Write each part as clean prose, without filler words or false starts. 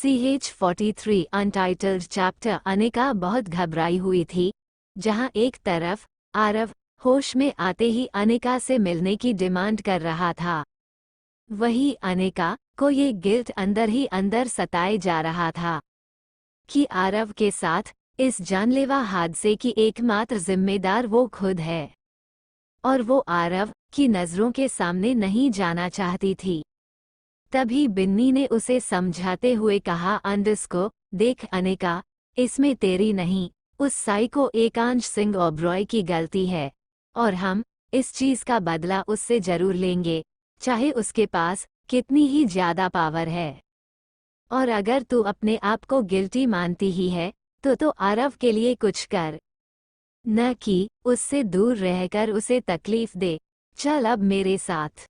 CH-43 untitled chapter. Anika बहुत घबराई हुई थी। जहां एक तरफ आरव होश में आते ही अनिका से मिलने की डिमांड कर रहा था, वहीं अनिका को ये गिल्ट अंदर ही अंदर सताए जा रहा था कि आरव के साथ इस जानलेवा हादसे की एकमात्र जिम्मेदार वो खुद है और वो आरव की नज़रों के सामने नहीं जाना चाहती थी। तभी बिन्नी ने उसे समझाते हुए कहा, अंडस्को, देख अनिका, इसमें तेरी नहीं, उस साइको एकांश सिंह ओबरॉय की गलती है और हम इस चीज का बदला उससे जरूर लेंगे, चाहे उसके पास कितनी ही ज्यादा पावर है। और अगर तू अपने आप को गिल्टी मानती ही है तो आरव के लिए कुछ कर, न कि उससे दूर रहकर उसे तकलीफ दे। चल अब मेरे साथ।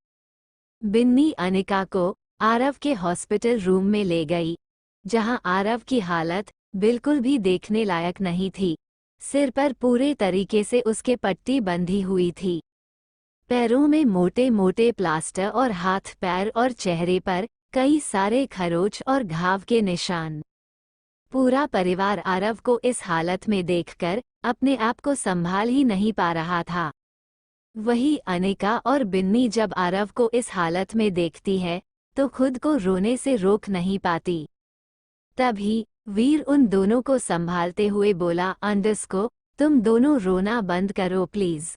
बिन्नी अनिका को आरव के हॉस्पिटल रूम में ले गई, जहां आरव की हालत बिल्कुल भी देखने लायक नहीं थी। सिर पर पूरे तरीके से उसके पट्टी बंधी हुई थी, पैरों में मोटे मोटे प्लास्टर और हाथ पैर और चेहरे पर कई सारे खरोच और घाव के निशान। पूरा परिवार आरव को इस हालत में देखकर अपने आप को संभाल ही नहीं पा रहा था। वही अनिका और बिन्नी जब आरव को इस हालत में देखती है तो खुद को रोने से रोक नहीं पाती। तभी वीर उन दोनों को संभालते हुए बोला, अंडस्को, तुम दोनों रोना बंद करो प्लीज।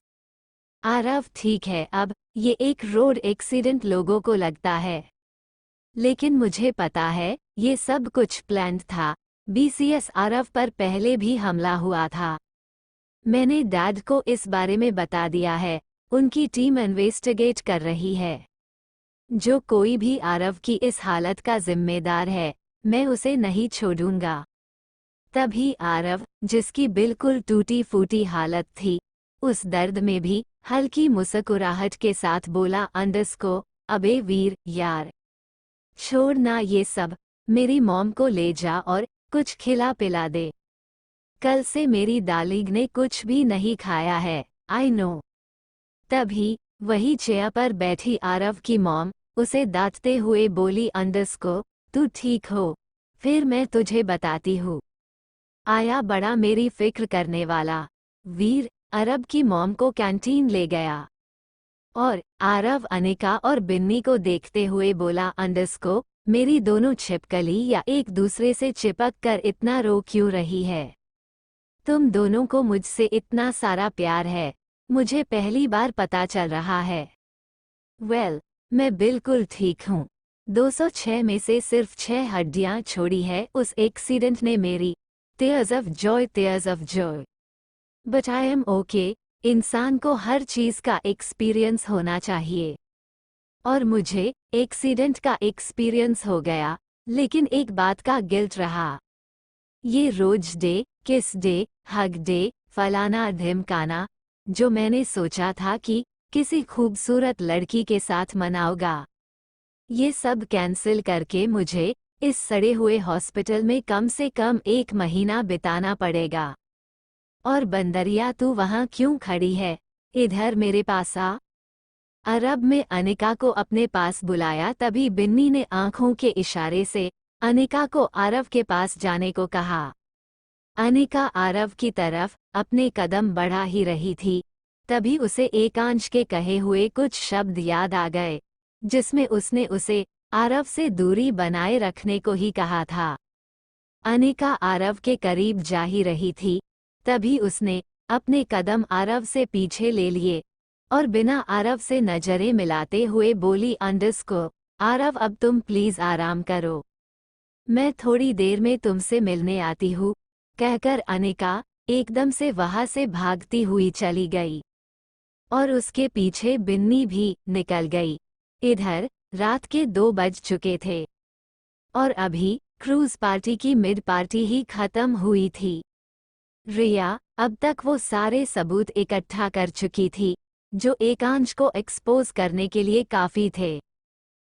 आरव ठीक है, अब ये एक रोड एक्सीडेंट लोगों को लगता है, लेकिन मुझे पता है ये सब कुछ प्लान्ड था। BCS आरव पर पहले भी हमला हुआ था। मैंने डैड को इस बारे में बता दिया है, उनकी टीम इन्वेस्टिगेट कर रही है। जो कोई भी आरव की इस हालत का जिम्मेदार है, मैं उसे नहीं छोड़ूंगा। तभी आरव, जिसकी बिल्कुल टूटी फूटी हालत थी, उस दर्द में भी हल्की मुस्कुराहट के साथ बोला, अंडस्को, अबे वीर यार, छोड़ ना ये सब, मेरी मॉम को ले जा और कुछ खिला पिला दे। कल से मेरी डार्लिंग ने कुछ भी नहीं खाया है, आई नो। तभी वही चेयर पर बैठी आरव की मॉम उसे डांटते हुए बोली, अंडस्को, तू ठीक हो? फिर मैं तुझे बताती हूँ। आया बड़ा मेरी फिक्र करने वाला। वीर आरव की मॉम को कैंटीन ले गया और आरव अनिका और बिन्नी को देखते हुए बोला, अंडस्को, मेरी दोनों छिपकली या एक दूसरे से चिपक कर इतना रो क्यों रही है? तुम दोनों को मुझसे इतना सारा प्यार है, मुझे पहली बार पता चल रहा है। वेल, मैं बिल्कुल ठीक हूँ। 206 में से सिर्फ 6 हड्डियाँ छोड़ी है उस एक्सीडेंट ने मेरी। Tears of Joy, tears of Joy. But I am okay. इंसान को हर चीज़ का एक्सपीरियंस होना चाहिए और मुझे एक्सीडेंट का एक्सपीरियंस हो गया, लेकिन एक बात का गिल्ट रहा। ये रोज डे, किस डे, हग डे, फलाना ढिमकाना, जो मैंने सोचा था कि किसी खूबसूरत लड़की के साथ मनाऊंगा, ये सब कैंसिल करके मुझे इस सड़े हुए हॉस्पिटल में कम से कम 1 महीना बिताना पड़ेगा। और बंदरिया, तू वहाँ क्यों खड़ी है? इधर मेरे पास आ। अरब में अनिका को अपने पास बुलाया। तभी बिन्नी ने आंखों के इशारे से अनिका को आरव के पास जाने को कहा। अनिका आरव की तरफ अपने कदम बढ़ा ही रही थी, तभी उसे एकांश के कहे हुए कुछ शब्द याद आ गए, जिसमें उसने उसे आरव से दूरी बनाए रखने को ही कहा था। अनिका आरव के करीब जा ही रही थी, तभी उसने अपने कदम आरव से पीछे ले लिए और बिना आरव से नजरें मिलाते हुए बोली, अंडस्को, आरव, अब तुम प्लीज आराम करो, मैं थोड़ी देर में तुमसे मिलने आती हूँ। कहकर अनिका एकदम से वहां से भागती हुई चली गई और उसके पीछे बिन्नी भी निकल गई। इधर रात के 2 बज चुके थे और अभी क्रूज पार्टी की मिड पार्टी ही खत्म हुई थी। रिया अब तक वो सारे सबूत इकट्ठा कर चुकी थी जो एकांश को एक्सपोज करने के लिए काफी थे।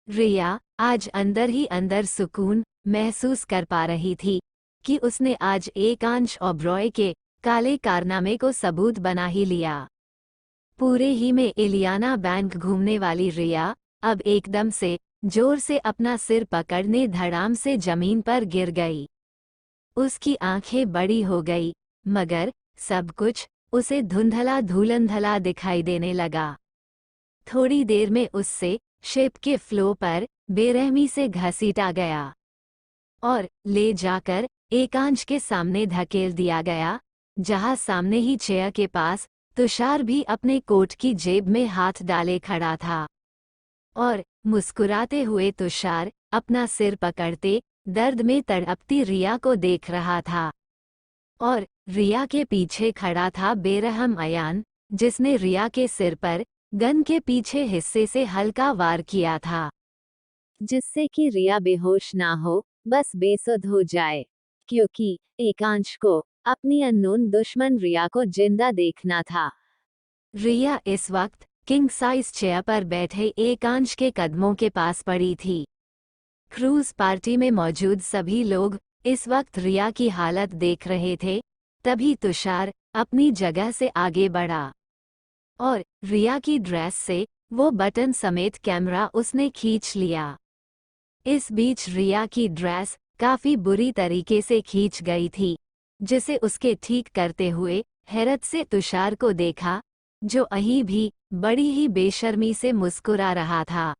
रिया आज अंदर ही अंदर सुकून महसूस कर पा रही थी कि उसने आज एकांश ओबरॉय के काले कारनामे को सबूत बना ही लिया। पूरे ही में इलियाना बैंक घूमने वाली रिया अब एकदम से जोर से अपना सिर पकड़ने धड़ाम से जमीन पर गिर गई। उसकी आंखें बड़ी हो गई, मगर सब कुछ उसे धुंधला धुलंधला दिखाई देने लगा। थोड़ी देर में उससे शिप के फ्लो पर बेरहमी से घसीटा गया और ले जाकर एकांश के सामने धकेल दिया गया, जहां सामने ही चेयर के पास तुषार भी अपने कोट की जेब में हाथ डाले खड़ा था और मुस्कुराते हुए तुषार अपना सिर पकड़ते दर्द में तड़पती रिया को देख रहा था। और रिया के पीछे खड़ा था बेरहम अयान, जिसने रिया के सिर पर गन के पीछे हिस्से से हल्का वार किया था, जिससे कि रिया बेहोश ना हो, बस बेसुध हो जाए, क्योंकि एकांश को अपनी अननोन दुश्मन रिया को जिंदा देखना था। रिया इस वक्त किंग साइज चेयर पर बैठे एकांश के कदमों के पास पड़ी थी। क्रूज पार्टी में मौजूद सभी लोग इस वक्त रिया की हालत देख रहे थे। तभी तुषार अपनी जगह से आगे बढ़ा और रिया की ड्रेस से वो बटन समेत कैमरा उसने खींच लिया। इस बीच रिया की ड्रेस काफी बुरी तरीके से खींच गई थी, जिसे उसके ठीक करते हुए हैरत से तुषार को देखा, जो अहीं भी बड़ी ही बेशर्मी से मुस्कुरा रहा था।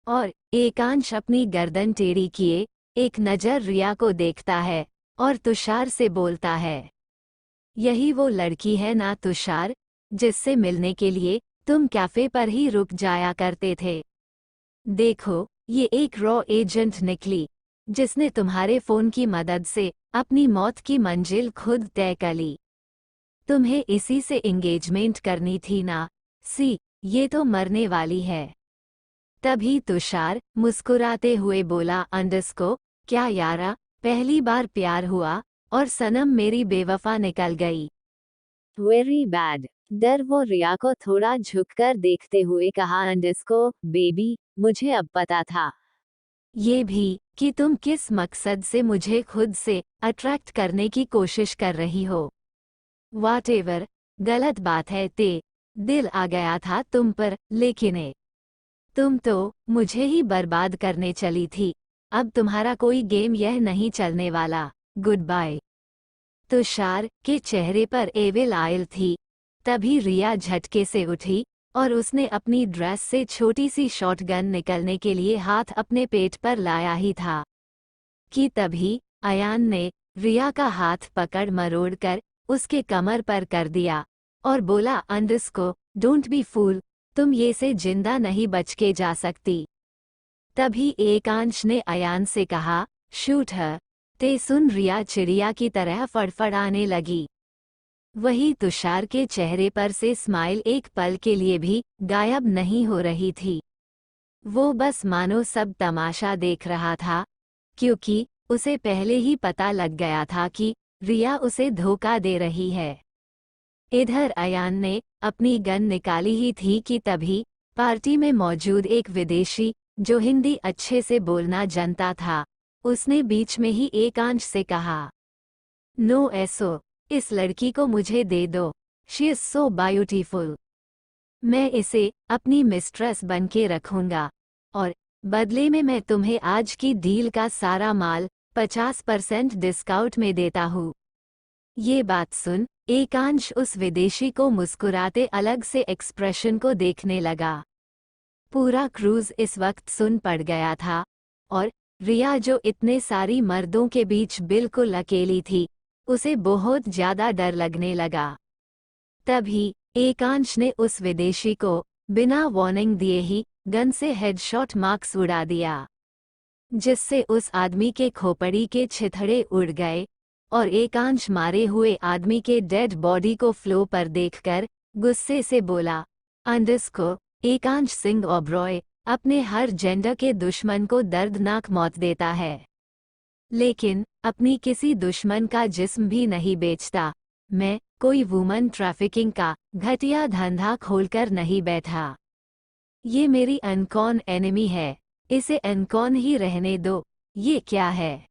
और एकांश अपनी गर्दन टेढ़ी किए एक नज़र रिया को देखता है और तुषार से बोलता है, यही वो लड़की है ना तुषार, जिससे मिलने के लिए तुम कैफे पर ही रुक जाया करते थे। देखो, ये एक रॉ एजेंट निकली, जिसने तुम्हारे फोन की मदद से अपनी मौत की मंजिल खुद तय कर ली। तुम्हें इसी से एंगेजमेंट करनी थी ना, सी ये तो मरने वाली है। तभी तुषार मुस्कुराते हुए बोला, अंडस्को, क्या यारा, पहली बार प्यार हुआ और सनम मेरी बेवफा निकल गई। Very bad. डर वो रिया को थोड़ा झुककर देखते हुए कहा, अंडस्को बेबी, मुझे अब पता था। ये भी कि तुम किस मकसद से मुझे खुद से अट्रैक्ट करने की कोशिश कर रही हो। व्हाटएवर, गलत बात है, दिल आ गया था तुम पर, लेकिन तुम तो मुझे ही बर्बाद करने चली थी। अब तुम्हारा कोई गेम यह नहीं चलने वाला। Good bye. तुषार के चेहरे पर एविल आयल थी। तभी रिया झटके से उठी और उसने अपनी ड्रेस से छोटी सी शॉटगन निकलने के लिए हाथ अपने पेट पर लाया ही था कि तभी अयान ने रिया का हाथ पकड़ मरोड़कर उसके कमर पर कर दिया और बोला, अंडस्को डोंट बी फूल, तुम ये से जिंदा नहीं बच के जा सकती। तभी एकांश ने अयान से कहा, शूट हर। ते सुन रिया चिड़िया की तरह फड़फड़ाने लगी। वही तुषार के चेहरे पर से स्माइल एक पल के लिए भी गायब नहीं हो रही थी। वो बस मानो सब तमाशा देख रहा था, क्योंकि उसे पहले ही पता लग गया था कि रिया उसे धोखा दे रही है। इधर अयान ने अपनी गन निकाली ही थी कि तभी पार्टी में मौजूद एक विदेशी, जो हिंदी अच्छे से बोलना जानता था, उसने बीच में ही एकांश से कहा, नो ऐसो, इस लड़की को मुझे दे दो, शी इज सो ब्यूटीफुल। मैं इसे अपनी मिस्ट्रेस बन के रखूंगा और बदले में मैं तुम्हें आज की डील का सारा माल 50% डिस्काउंट में देता हूँ। ये बात सुन एकांश उस विदेशी को मुस्कुराते अलग से एक्सप्रेशन को देखने लगा। पूरा क्रूज इस वक्त सुन पड़ गया था और रिया, जो इतने सारी मर्दों के बीच बिल्कुल अकेली थी, उसे बहुत ज्यादा डर लगने लगा। तभी एकांश ने उस विदेशी को बिना वार्निंग दिए ही गन से हेडशॉट मार्क्स उड़ा दिया, जिससे उस आदमी के खोपड़ी के छिथड़े उड़ गए और एकांश मारे हुए आदमी के डेड बॉडी को फ्लो पर देखकर गुस्से से बोला, अंडस्को, एकांश सिंह ओबरॉय अपने हर जेंडर के दुश्मन को दर्दनाक मौत देता है, लेकिन अपनी किसी दुश्मन का जिस्म भी नहीं बेचता। मैं कोई वुमन ट्रैफिकिंग का घटिया धंधा खोलकर नहीं बैठा। ये मेरी अनकॉन एनिमी है, इसे अनकॉन ही रहने दो। ये क्या है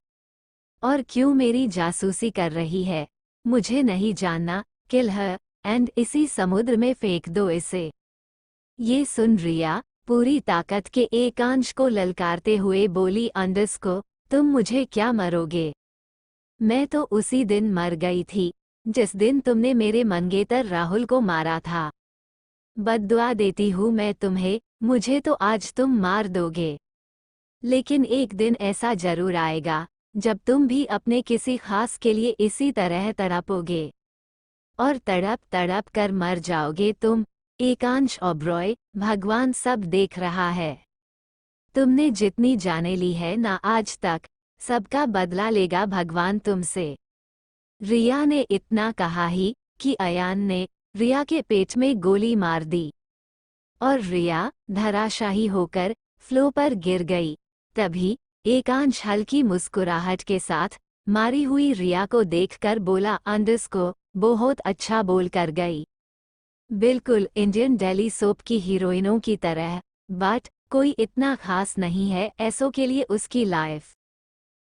और क्यों मेरी जासूसी कर रही है, मुझे नहीं जानना। किल हर एंड इसी समुद्र में फेंक दो इसे। ये सुन रिया पूरी ताकत के एकांश को ललकारते हुए बोली, अंडस्को, तुम मुझे क्या मरोगे? मैं तो उसी दिन मर गई थी जिस दिन तुमने मेरे मंगेतर राहुल को मारा था। बद्दुआ देती हूँ मैं तुम्हें, मुझे तो आज तुम मार दोगे। लेकिन एक दिन ऐसा जरूर आएगा जब तुम भी अपने किसी खास के लिए इसी तरह तड़पोगे और तड़प तड़प कर मर जाओगे तुम। एकांश ओबरॉय, भगवान सब देख रहा है। तुमने जितनी जाने ली है ना आज तक, सबका बदला लेगा भगवान तुमसे। रिया ने इतना कहा ही कि अयान ने रिया के पेट में गोली मार दी और रिया धराशायी होकर फ्लो पर गिर गई। तभी एकांश हल्की मुस्कुराहट के साथ मारी हुई रिया को देखकर बोला, अंडस्को, बहुत अच्छा बोल कर गई। बिल्कुल इंडियन डेली सोप की हीरोइनों की तरह, बट कोई इतना खास नहीं है ऐसों के लिए उसकी लाइफ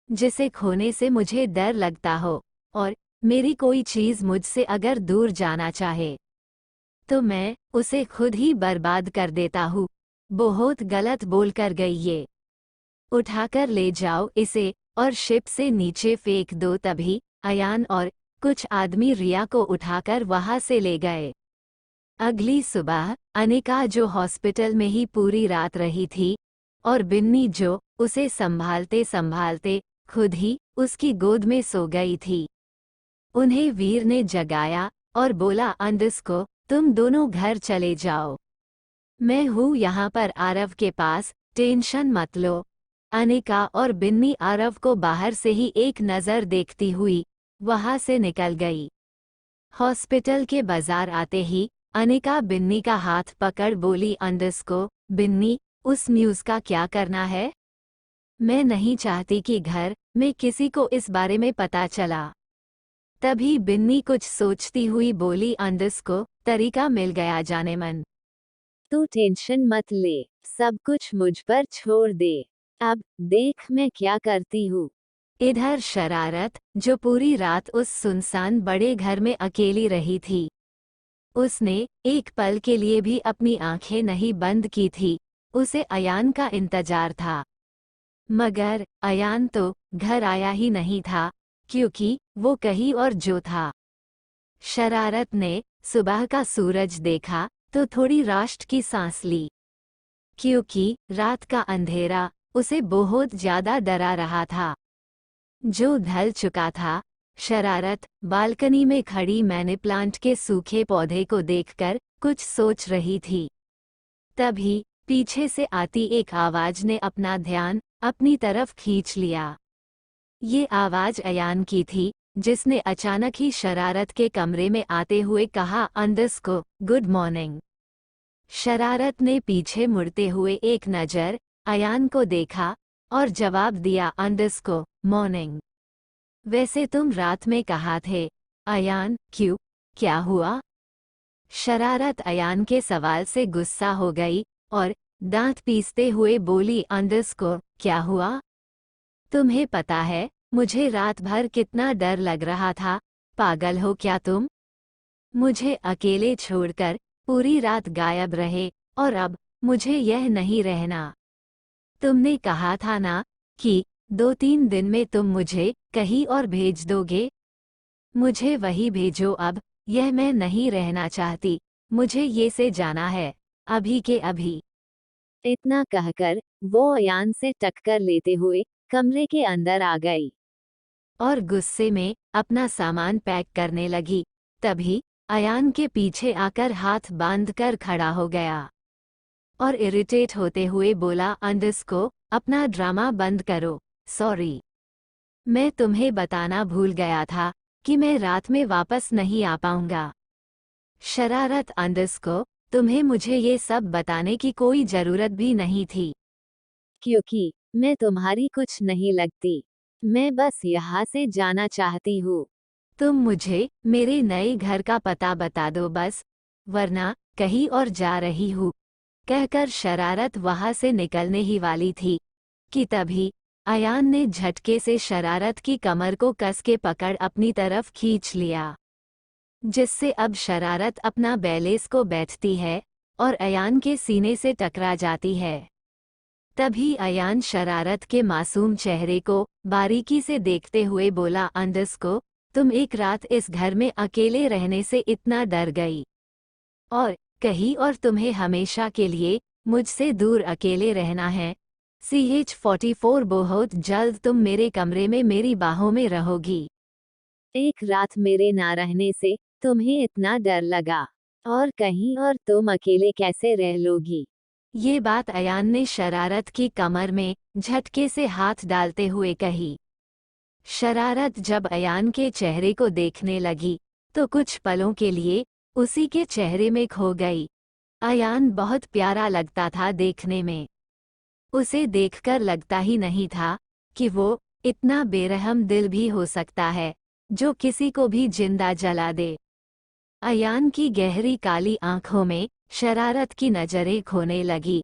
जिसे खोने से मुझे डर लगता हो, और मेरी कोई चीज़ मुझसे अगर दूर जाना चाहे तो मैं उसे खुद ही बर्बाद कर देता हूँ। बहुत गलत बोल कर गई ये। उठाकर ले जाओ इसे और शिप से नीचे फेंक दो। तभी अयान और कुछ आदमी रिया को उठाकर वहां से ले गए। अगली सुबह अनिका, जो हॉस्पिटल में ही पूरी रात रही थी, और बिन्नी, जो उसे संभालते संभालते खुद ही उसकी गोद में सो गई थी, उन्हें वीर ने जगाया और बोला, अंडस्को, तुम दोनों घर चले जाओ। मैं हूँ यहाँ पर आरव के पास, टेंशन मत लो। अनिका और बिन्नी आरव को बाहर से ही एक नज़र देखती हुई वहां से निकल गई। हॉस्पिटल के बाजार आते ही अनिका बिन्नी का हाथ पकड़ बोली, अंडस्को, बिन्नी, उस न्यूज़ का क्या करना है? मैं नहीं चाहती कि घर में किसी को इस बारे में पता चला। तभी बिन्नी कुछ सोचती हुई बोली, अंडस्को, तरीका मिल गया जाने मन। तू टेंशन मत ले, सब कुछ मुझ पर छोड़ दे। अब देख मैं क्या करती हूँ। इधर शरारत, जो पूरी रात उस सुनसान बड़े घर में अकेली रही थी, उसने एक पल के लिए भी अपनी आंखें नहीं बंद की थी। उसे अयान का इंतजार था, मगर अयान तो घर आया ही नहीं था, क्योंकि वो कहीं और जो था। शरारत ने सुबह का सूरज देखा तो थोड़ी राष्ट्र की सांस ली, क्योंकि रात का अंधेरा उसे बहुत ज्यादा डरा रहा था, जो ढल चुका था। शरारत बालकनी में खड़ी मैनी प्लांट के सूखे पौधे को देखकर कुछ सोच रही थी। तभी पीछे से आती एक आवाज ने अपना ध्यान अपनी तरफ खींच लिया। ये आवाज अयान की थी, जिसने अचानक ही शरारत के कमरे में आते हुए कहा, अंडस्को, गुड मॉर्निंग। शरारत ने पीछे मुड़ते हुए एक नज़र अयान को देखा और जवाब दिया, अंडस्को, मॉर्निंग। वैसे तुम रात में कहाँ थे? अयान, क्यों, क्या हुआ? शरारत अयान के सवाल से गुस्सा हो गई और दांत पीसते हुए बोली, अंडस्को, क्या हुआ? तुम्हें पता है मुझे रात भर कितना डर लग रहा था? पागल हो क्या तुम? मुझे अकेले छोड़कर पूरी रात गायब रहे और अब मुझे यह नहीं रहना। तुमने कहा था ना कि 2-3 दिन में तुम मुझे कहीं और भेज दोगे। मुझे वही भेजो अब, यह मैं नहीं रहना चाहती, मुझे ये से जाना है, अभी के अभी। इतना कहकर वो अयान से टक्कर लेते हुए कमरे के अंदर आ गई और गुस्से में अपना सामान पैक करने लगी। तभी अयान के पीछे आकर हाथ बांधकर खड़ा हो गया और इरिटेट होते हुए बोला, अंडस्को, अपना ड्रामा बंद करो। सॉरी, मैं तुम्हें बताना भूल गया था कि मैं रात में वापस नहीं आ पाऊंगा। शरारत, अंडस्को, तुम्हें मुझे ये सब बताने की कोई जरूरत भी नहीं थी, क्योंकि मैं तुम्हारी कुछ नहीं लगती। मैं बस यहाँ से जाना चाहती हूँ। तुम मुझे मेरे नए घर का पता बता दो बस, वरना कहीं और जा रही हूँ। कहकर शरारत वहां से निकलने ही वाली थी कि तभी अयान ने झटके से शरारत की कमर को कस के पकड़ अपनी तरफ खींच लिया, जिससे अब शरारत अपना बैलेंस को बैठती है और अयान के सीने से टकरा जाती है। तभी अयान शरारत के मासूम चेहरे को बारीकी से देखते हुए बोला, अंडस्को, तुम एक रात इस घर में अकेले रहने से इतना डर गई और कही और तुम्हें हमेशा के लिए मुझसे दूर अकेले रहना है। CH-44 बहुत जल्द तुम मेरे कमरे में मेरी बाहों में रहोगी। एक रात मेरे ना रहने से तुम्हें इतना डर लगा और कहीं और तुम अकेले कैसे रह लोगी। ये बात अयान ने शरारत की कमर में झटके से हाथ डालते हुए कही। शरारत जब अयान के चेहरे को देखने लगी तो कुछ पलों के लिए उसी के चेहरे में खो गई। अयान बहुत प्यारा लगता था देखने में। उसे देखकर लगता ही नहीं था कि वो इतना बेरहम दिल भी हो सकता है जो किसी को भी जिंदा जला दे। अयान की गहरी काली आंखों में शरारत की नजरें खोने लगी।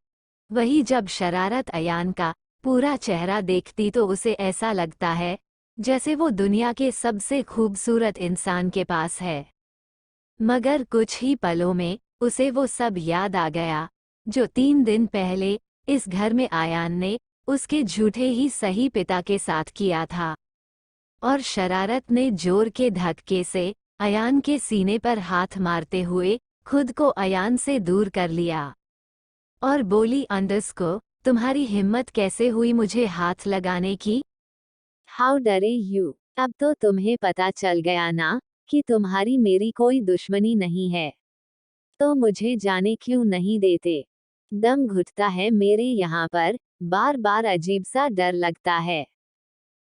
वही जब शरारत अयान का पूरा चेहरा देखती तो उसे ऐसा लगता है जैसे वो दुनिया के सबसे खूबसूरत इंसान के पास है। मगर कुछ ही पलों में उसे वो सब याद आ गया जो 3 दिन पहले इस घर में अयान ने उसके झूठे ही सही पिता के साथ किया था। और शरारत ने जोर के धक्के से अयान के सीने पर हाथ मारते हुए खुद को अयान से दूर कर लिया और बोली, अंडस्को, तुम्हारी हिम्मत कैसे हुई मुझे हाथ लगाने की? हाउ डरे यू? अब तो तुम्हें पता चल गया ना कि तुम्हारी मेरी कोई दुश्मनी नहीं है, तो मुझे जाने क्यों नहीं देते? दम घुटता है मेरे यहाँ पर, बार बार अजीब सा डर लगता है।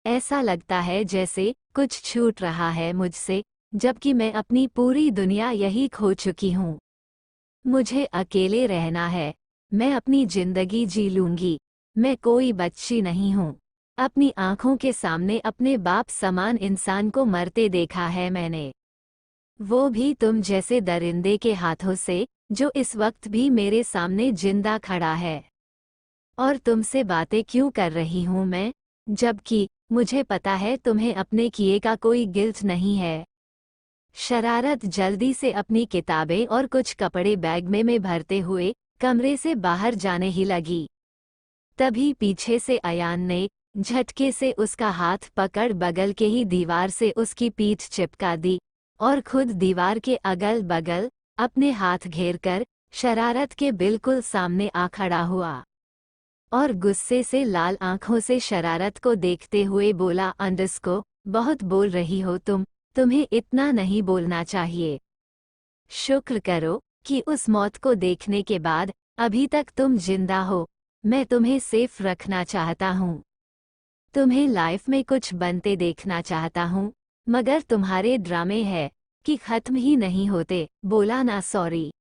ऐसा लगता है जैसे कुछ छूट रहा है मुझसे, जबकि मैं अपनी पूरी दुनिया यही खो चुकी हूँ। मुझे अकेले रहना है, मैं अपनी जिंदगी जी लूंगी। मैं कोई बच्ची नहीं हूँ। अपनी आंखों के सामने अपने बाप समान इंसान को मरते देखा है मैंने, वो भी तुम जैसे दरिंदे के हाथों से जो इस वक्त भी मेरे सामने जिंदा खड़ा है। और तुमसे बातें क्यों कर रही हूँ मैं, जबकि मुझे पता है तुम्हें अपने किए का कोई गिल्ट नहीं है। शरारत जल्दी से अपनी किताबें और कुछ कपड़े बैग में भरते हुए कमरे से बाहर जाने ही लगी। तभी पीछे से अयान ने झटके से उसका हाथ पकड़ बगल के ही दीवार से उसकी पीठ चिपका दी और खुद दीवार के अगल बगल अपने हाथ घेरकर शरारत के बिल्कुल सामने आ खड़ा हुआ और गुस्से से लाल आंखों से शरारत को देखते हुए बोला, अंडस्को, बहुत बोल रही हो तुम्हें इतना नहीं बोलना चाहिए। शुक्र करो कि उस मौत को देखने के बाद अभी तक तुम जिंदा हो। मैं तुम्हें सेफ रखना चाहता हूँ, तुम्हें लाइफ में कुछ बनते देखना चाहता हूँ, मगर तुम्हारे ड्रामे हैं कि खत्म ही नहीं होते। बोला ना, सॉरी,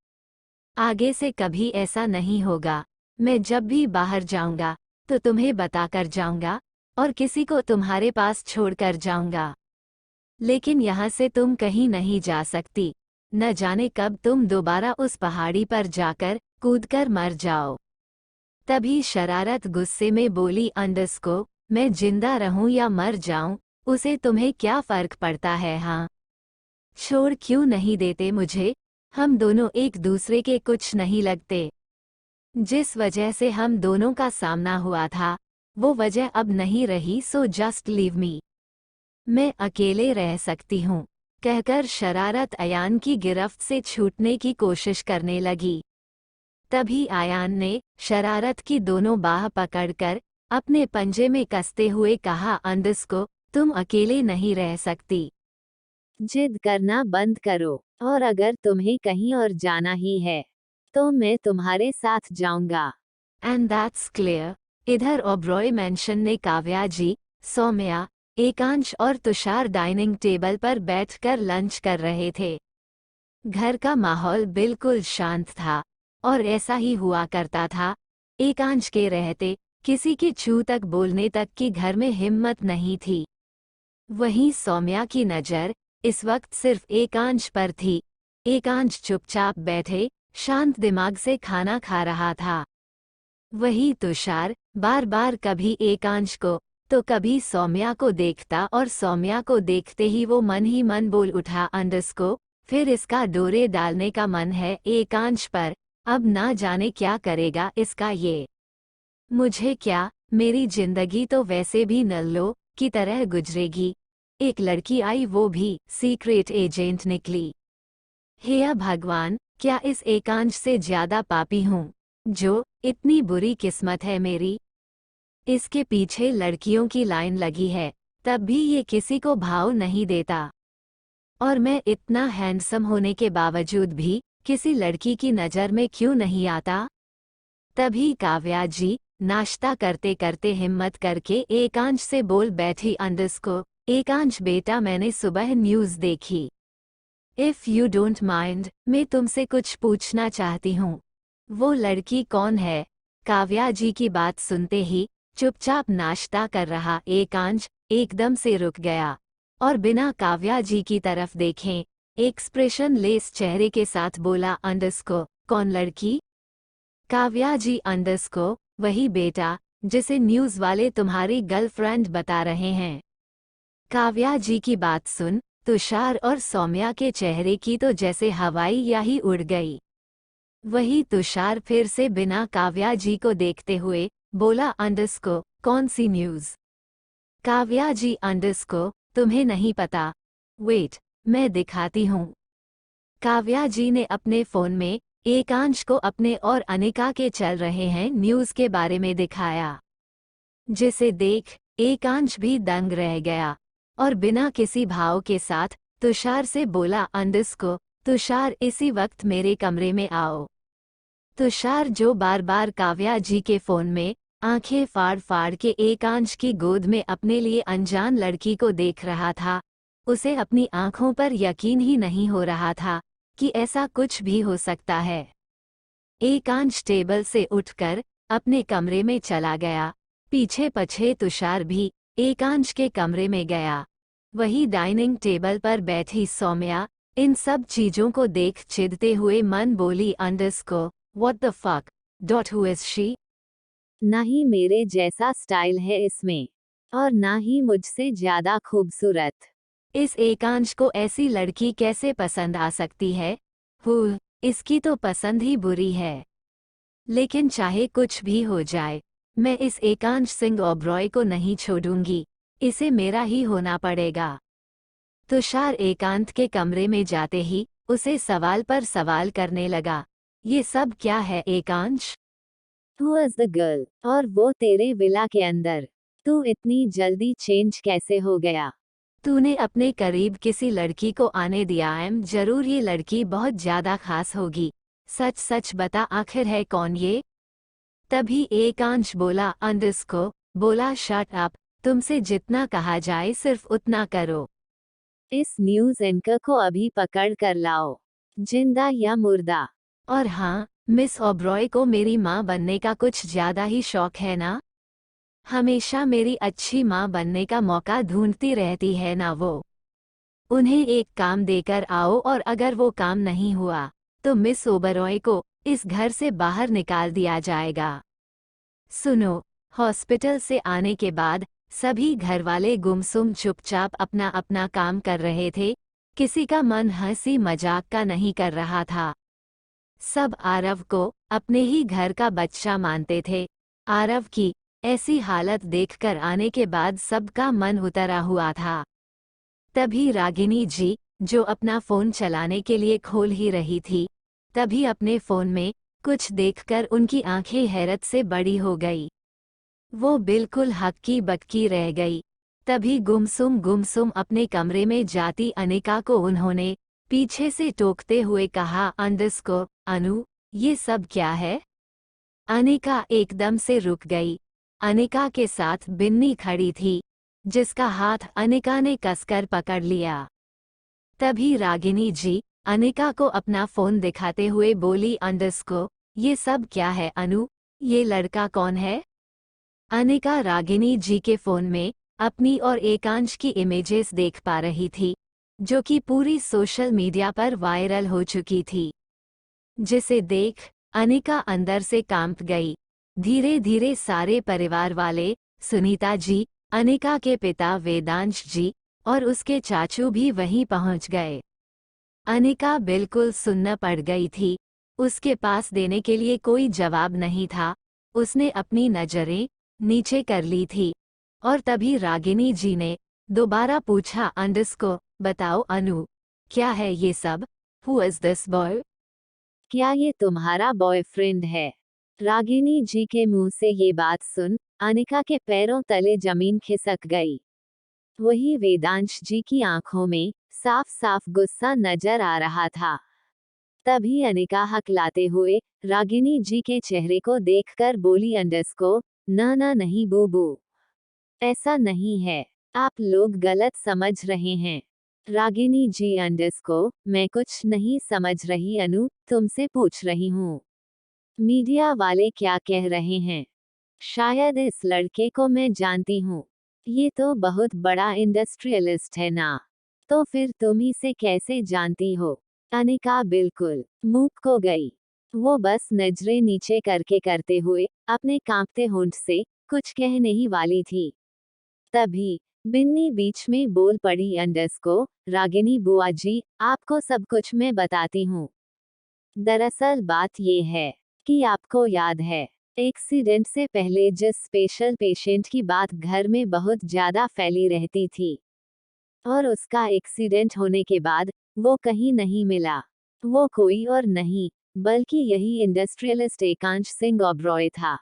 आगे से कभी ऐसा नहीं होगा। मैं जब भी बाहर जाऊंगा तो तुम्हें बताकर जाऊंगा और किसी को तुम्हारे पास छोड़कर जाऊंगा, लेकिन यहाँ से तुम कहीं नहीं जा सकती। न जाने कब तुम दोबारा उस पहाड़ी पर जाकर कूदकर मर जाओ। तभी शरारत गुस्से में बोली, अंडस्को, मैं जिंदा रहूं या मर जाऊं उसे तुम्हें क्या फर्क पड़ता है? हाँ, छोड़ क्यों नहीं देते मुझे? हम दोनों एक दूसरे के कुछ नहीं लगते। जिस वजह से हम दोनों का सामना हुआ था वो वजह अब नहीं रही, सो जस्ट लीव मी। मैं अकेले रह सकती हूँ, कहकर शरारत अयान की गिरफ्त से छूटने की कोशिश करने लगी। तभी अयान ने शरारत की दोनों बाह पकड़कर अपने पंजे में कसते हुए कहा, अंडस्को, तुम अकेले नहीं रह सकती। जिद करना बंद करो और अगर तुम्हें कहीं और जाना ही है तो मैं तुम्हारे साथ जाऊंगा। And that's clear. इधर ओबरॉय मैंशन ने काव्या जी, सौम्या, एकांश और तुषार डाइनिंग टेबल पर बैठकर लंच कर रहे थे। घर का माहौल बिल्कुल शांत था और ऐसा ही हुआ करता था। एकांश के रहते किसी की छू तक बोलने तक की घर में हिम्मत नहीं थी। वहीं सौम्या की नज़र इस वक्त सिर्फ एकांश पर थी। एकांश चुपचाप बैठे शांत दिमाग से खाना खा रहा था। वही तुषार बार बार कभी एकांश को तो कभी सौम्या को देखता और सौम्या को देखते ही वो मन ही मन बोल उठा, अंडस्को, फिर इसका डोरे डालने का मन है एकांश पर। अब ना जाने क्या करेगा इसका ये। मुझे क्या, मेरी जिंदगी तो वैसे भी नल्लों की तरह गुजरेगी। एक लड़की आई, वो भी सीक्रेट एजेंट निकली। हे भगवान, क्या इस एकांश से ज्यादा पापी हूँ जो इतनी बुरी किस्मत है मेरी। इसके पीछे लड़कियों की लाइन लगी है, तब भी ये किसी को भाव नहीं देता। और मैं इतना हैंडसम होने के बावजूद भी किसी लड़की की नज़र में क्यों नहीं आता। तभी काव्या जी नाश्ता करते करते हिम्मत करके एकांश से बोल बैठी, अंडस्को एकांश बेटा, मैंने सुबह न्यूज़ देखी। इफ़ यू डोंट माइंड, मैं तुमसे कुछ पूछना चाहती हूँ। वो लड़की कौन है? काव्या जी की बात सुनते ही चुपचाप नाश्ता कर रहा एकांश एकदम से रुक गया और बिना काव्या जी की तरफ देखें एक्सप्रेशन लेस चेहरे के साथ बोला, अंडस्को कौन लड़की? काव्या जी अंडस्को वही बेटा जिसे न्यूज़ वाले तुम्हारी गर्लफ्रेंड बता रहे हैं। काव्या जी की बात सुन तुषार और सौम्या के चेहरे की तो जैसे हवाई या ही उड़ गई। वही तुषार फिर से बिना काव्या जी को देखते हुए बोला, अंडस्को कौन सी न्यूज़? काव्या जी अंडस्को तुम्हें नहीं पता? वेट, मैं दिखाती हूँ। काव्या जी ने अपने फ़ोन में एकांश को अपने और अनिका के चल रहे हैं न्यूज़ के बारे में दिखाया, जिसे देख एकांश भी दंग रह गया और बिना किसी भाव के साथ तुषार से बोला, अंडस्को तुषार इसी वक्त मेरे कमरे में आओ। तुषार जो बार बार काव्या जी के फ़ोन में आंखें फाड़ फाड़ के एकांश की गोद में अपने लिए अनजान लड़की को देख रहा था, उसे अपनी आंखों पर यकीन ही नहीं हो रहा था कि ऐसा कुछ भी हो सकता है। एकांश टेबल से उठकर अपने कमरे में चला गया। पीछे पछे तुषार भी एकांश के कमरे में गया। वही डाइनिंग टेबल पर बैठी सौम्या इन सब चीजों को देख चिढ़ते हुए मन बोली, अंडस्को what the fuck dot who is she? ना ही मेरे जैसा स्टाइल है इसमें और ना ही मुझसे ज्यादा खूबसूरत। इस एकांश को ऐसी लड़की कैसे पसंद आ सकती है? इसकी तो पसंद ही बुरी है। लेकिन चाहे कुछ भी हो जाए, मैं इस एकांश सिंह ओबरॉय को नहीं छोड़ूंगी, इसे मेरा ही होना पड़ेगा। तुषार एकांत के कमरे में जाते ही उसे सवाल पर सवाल करने लगा। ये सब क्या है Ekansh? Who is the girl? और वो तेरे विला के अंदर? तू इतनी जल्दी चेंज कैसे हो गया? तूने अपने करीब किसी लड़की को आने दिया? जरूर ये लड़की बहुत ज्यादा खास होगी। सच सच बता, आखिर है कौन ये? तभी एकांश बोला, अंडस्को बोला, शट अप, तुमसे जितना कहा जाए सिर्फ उतना करो। इस न्यूज़ एंकर को अभी पकड़ कर लाओ, जिंदा या मुर्दा। और हाँ, मिस ओबरॉय को मेरी माँ बनने का कुछ ज्यादा ही शौक है ना? हमेशा मेरी अच्छी माँ बनने का मौका ढूंढती रहती है ना वो। उन्हें एक काम देकर आओ और अगर वो काम नहीं हुआ तो मिस ओबरॉय को इस घर से बाहर निकाल दिया जाएगा। सुनो, हॉस्पिटल से आने के बाद सभी घरवाले गुमसुम चुपचाप अपना अपना काम कर रहे थे। किसी का मन हंसी मजाक का नहीं कर रहा था। सब आरव को अपने ही घर का बच्चा मानते थे। आरव की ऐसी हालत देखकर आने के बाद सबका मन उतरा हुआ था। तभी रागिनी जी, जो अपना फ़ोन चलाने के लिए खोल ही रही थी, तभी अपने फ़ोन में कुछ देखकर उनकी आंखें हैरत से बड़ी हो गई। वो बिल्कुल हक्की बक्की रह गई। तभी गुमसुम अपने कमरे में जाती अनिका को उन्होंने पीछे से टोकते हुए कहा, अंडस्को अनु, ये सब क्या है? अनिका एकदम से रुक गई। अनिका के साथ बिन्नी खड़ी थी, जिसका हाथ अनिका ने कसकर पकड़ लिया। तभी रागिनी जी अनिका को अपना फ़ोन दिखाते हुए बोली, अंडस्को ये सब क्या है अनु? ये लड़का कौन है? अनिका रागिनी जी के फ़ोन में अपनी और एकांश की इमेजेस देख पा रही थी, जो कि पूरी सोशल मीडिया पर वायरल हो चुकी थी, जिसे देख अनिका अंदर से कांप गई। धीरे धीरे सारे परिवार वाले, सुनीता जी, अनिका के पिता वेदांश जी और उसके चाचू भी वहीं पहुंच गए। अनिका बिल्कुल सुन्न पड़ गई थी। उसके पास देने के लिए कोई जवाब नहीं था। उसने अपनी नजरें नीचे कर ली थी और तभी रागिनी जी ने दोबारा पूछा, अंडस्को, बताओ अनु, क्या है ये सब? Who is this boy? क्या ये तुम्हारा बॉयफ्रेंड है? रागिनी जी के मुंह से ये बात सुन अनिका के पैरों तले जमीन खिसक गई। वही वेदांश जी की आंखों में साफ साफ गुस्सा नजर आ रहा था। तभी अनिका हकलाते हुए रागिनी जी के चेहरे को देखकर बोली, अंडस्को, ना ना नहीं बूबू, ऐसा नहीं है, आप लोग गलत समझ रहे हैं। रागिनी जी, अंडस्को, मैं कुछ नहीं समझ रही अनु, तुमसे पूछ रही हूँ। मीडिया वाले क्या कह रहे हैं? शायद इस लड़के को मैं जानती हूँ। ये तो बहुत बड़ा इंडस्ट्रियलिस्ट है ना। तो फिर तुम इसे कैसे जानती हो? अनिका बिल्कुल मूक हो गई। वो बस नजरें नीचे करके करते हुए अपने कांपते होंठ से कुछ कहने ही वाली थी। तभी बिन्नी बीच में बोल पड़ी, अंडस्को, रागिनी बुआ जी, आपको सब कुछ मैं बताती हूँ। दरअसल बात ये है कि आपको याद है, एक्सीडेंट से पहले जिस स्पेशल पेशेंट की बात घर में बहुत ज्यादा फैली रहती थी, और उसका एक्सीडेंट होने के बाद वो कहीं नहीं मिला। वो कोई और नहीं बल्कि यही इंडस्ट्रियलिस्ट एकांश सिंह ओबरॉय था।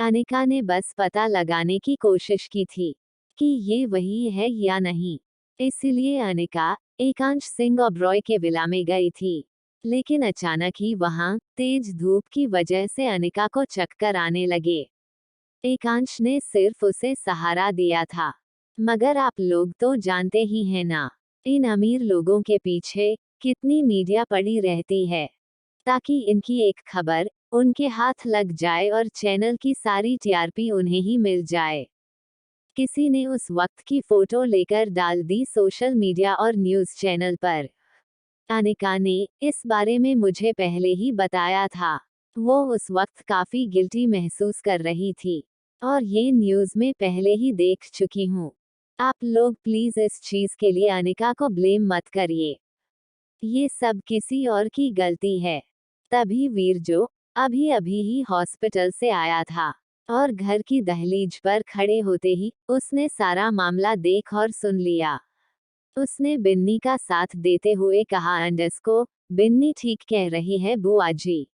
अनिका ने बस पता लगाने की कोशिश की थी कि ये वही है या नहीं। इसलिए अनिका एकांश सिंह ओबरॉय के विला में गई थी। लेकिन अचानक ही वहां तेज धूप की वजह से अनिका को चक्कर आने लगे। एकांश ने सिर्फ उसे सहारा दिया था। मगर आप लोग तो जानते ही हैं ना, इन अमीर लोगों के पीछे कितनी मीडिया पड़ी रहती है, ताकि इनकी एक खबर उनके हाथ लग जाए और चैनल की सारी टीआरपी उन्हें ही मिल जाए। किसी ने उस वक्त की फोटो लेकर डाल दी सोशल मीडिया और न्यूज चैनल पर। अनिका ने इस बारे में मुझे पहले ही बताया था। वो उस वक्त काफी गिल्टी महसूस कर रही थी और ये न्यूज में पहले ही देख चुकी हूँ। आप लोग प्लीज इस चीज के लिए अनिका को ब्लेम मत करिए। ये सब किसी और की गलती है। तभी वीर, जो अभी अभी ही हॉस्पिटल से आया था और घर की दहलीज पर खड़े होते ही उसने सारा मामला देख और सुन लिया। उसने बिन्नी का साथ देते हुए कहा, अंडस्को, बिन्नी ठीक कह रही है बुआ जी।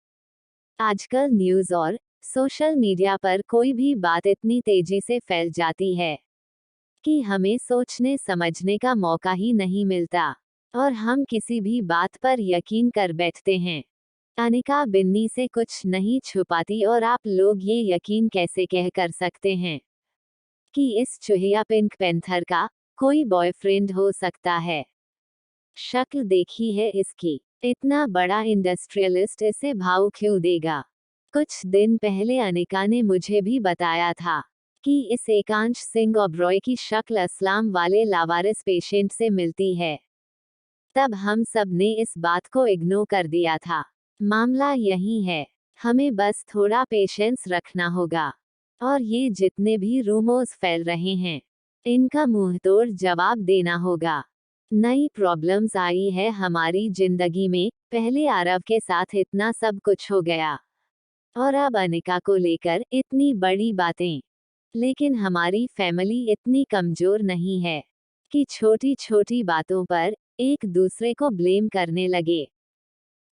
आजकल न्यूज और सोशल मीडिया पर कोई भी बात इतनी तेजी से फैल जाती है कि हमें सोचने समझने का मौका ही नहीं मिलता और हम किसी भी बात पर यकीन कर बैठते हैं। अनिका बिन्नी से कुछ नहीं छुपाती और आप लोग ये यकीन कैसे कह कर सकते हैं कि इस चुहिया पिंक पैंथर का कोई बॉयफ्रेंड हो सकता है? शक्ल देखी है इसकी, इतना बड़ा इंडस्ट्रियलिस्ट इसे भाव क्यों देगा? कुछ दिन पहले अनिका ने मुझे भी बताया था कि इस एकांश सिंह ओबरॉय की शक्ल अस्लाम वाले लावारिस पेशेंट से मिलती है। तब हम सब ने इस बात को इग्नोर कर दिया था। मामला यही है, हमें बस थोड़ा पेशेंस रखना होगा और ये जितने भी रूमर्स फैल रहे हैं, इनका मुंहतोड़ जवाब देना होगा। नई प्रॉब्लम्स आई है हमारी जिंदगी में, पहले आरव के साथ इतना सब कुछ हो गया और अब अनिका को लेकर इतनी बड़ी बातें। लेकिन हमारी फैमिली इतनी कमजोर नहीं है कि छोटी छोटी बातों पर एक दूसरे को ब्लेम करने लगे,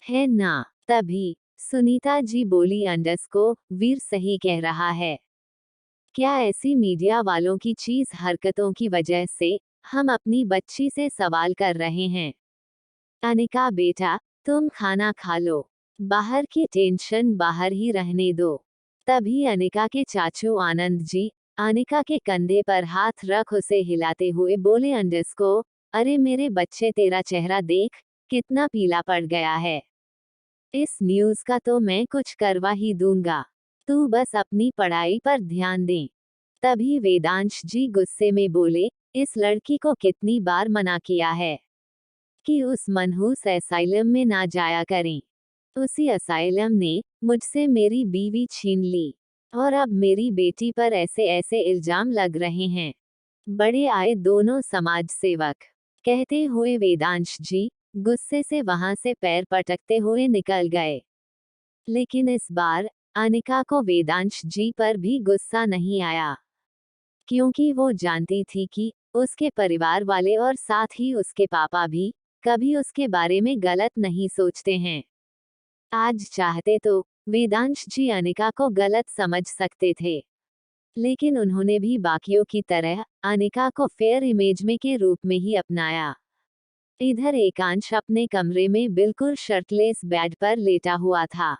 है ना? तभी सुनीता जी बोली, अंडस्को, वीर सही कह रहा है। क्या ऐसी मीडिया वालों की चीज हरकतों की वजह से हम अपनी बच्ची से सवाल कर रहे हैं? अनिका बेटा, तुम खाना खा लो, बाहर की टेंशन बाहर ही रहने दो। तभी अनिका के चाचू आनंद जी अनिका के कंधे पर हाथ रख उसे हिलाते हुए बोले, अंडस्को, अरे मेरे बच्चे, तेरा चेहरा देख कितना पीला पड़ गया है। इस न्यूज का तो मैं कुछ करवा ही दूंगा, तू बस अपनी पढ़ाई पर ध्यान दे। तभी वेदांश जी गुस्से में बोले, इस लड़की को कितनी बार मना किया है कि उस मनहूस असाइलम में ना जाया करें। उसी असाइलम ने मुझसे मेरी बीवी छीन ली और अब मेरी बेटी पर ऐसे ऐसे इल्जाम लग रहे हैं। बड़े आए दोनों समाज सेवक, कहते हुए वेदांश जी गुस्से से वहां से पैर पटकते हुए निकल गए। लेकिन इस बार अनिका को वेदांश जी पर भी गुस्सा नहीं आया, क्योंकि वो जानती थी कि उसके परिवार वाले और साथ ही उसके पापा भी कभी उसके बारे में गलत नहीं सोचते हैं। आज चाहते तो वेदांश जी अनिका को गलत समझ सकते थे, लेकिन उन्होंने भी बाकियों की तरह अनिका को फेयर इमेज में के रूप में ही अपनाया। इधर एकांश अपने कमरे में बिल्कुल शर्टलेस बेड पर लेटा हुआ था,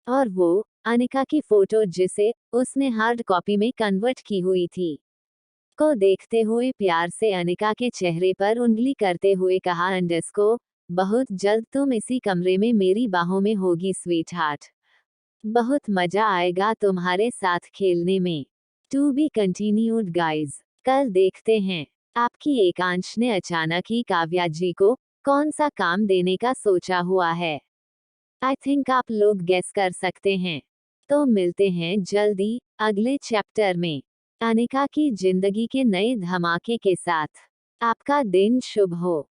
और वो अनिका की फोटो, जिसे उसने हार्ड कॉपी में कन्वर्ट की हुई थी, को देखते हुए प्यार से अनिका के चेहरे पर उंगली करते हुए कहा, अंडरस्को, बहुत जल्द तुम इसी कमरे में मेरी बाहों में होगी स्वीट हार्ट। बहुत मजा आएगा तुम्हारे साथ खेलने में। To be continued guys. कल देखते हैं। आपकी एकांश ने अचानक ही काव्या जी को कौन सा काम देने का सोचा हुआ है। आई थिंक आप लोग गेस कर सकते हैं। तो मिलते हैं जल्दी अगले चैप्टर में अनिका की जिंदगी के नए धमाके के साथ। आपका दिन शुभ हो।